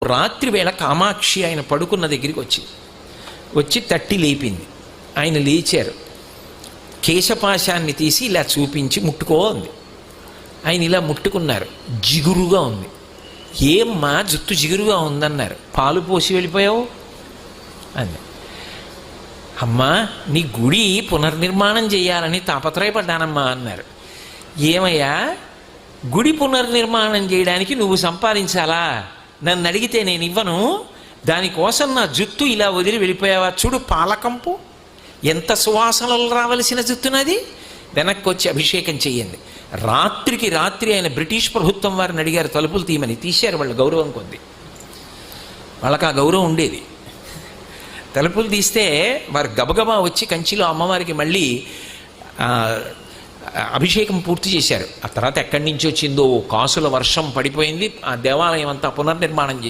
రాత్రి వేళ కామాక్షి ఆయన పడుకున్న దగ్గరికి వచ్చి తట్టి లేపింది. ఆయన లేచారు. కేశపాశాన్ని తీసి ఇలా చూపించి ముట్టుకో అంది. ఆయన ఇలా ముట్టుకున్నారు. జిగురుగా ఉంది. ఏమ్మా జుట్టు జిగురుగా ఉందన్నారు. పాలు పోసి వెళ్ళిపోయావు అంది. అమ్మా నీ గుడి పునర్నిర్మాణం చేయాలని తాపత్రయపడ్డానమ్మా అన్నారు. ఏమయ్యా గుడి పునర్నిర్మాణం చేయడానికి నువ్వు సంపాదించాలా? నన్ను అడిగితే నేను ఇవ్వను. దానికోసం నా జుట్టు ఇలా వదిలి వెళ్ళిపోయావా? చూడు పాలకంపు ఎంత సువాసనలు రావలసిన జుట్టునది. వెనక్కి వచ్చి అభిషేకం చెయ్యండి. రాత్రికి రాత్రి ఆయన బ్రిటిష్ ప్రభుత్వం వారిని అడిగారు తలుపులు తీయమని. తీశారు. వాళ్ళు గౌరవం కొద్ది, వాళ్ళకి ఆ గౌరవం ఉండేది. తలుపులు తీస్తే వారు గబగబా వచ్చి కంచిలో అమ్మవారికి మళ్ళీ అభిషేకం పూర్తి చేశారు. ఆ తర్వాత ఎక్కడి నుంచి వచ్చిందో కాసుల వర్షం పడిపోయింది. ఆ దేవాలయం అంతా పునర్నిర్మాణం చేశారు.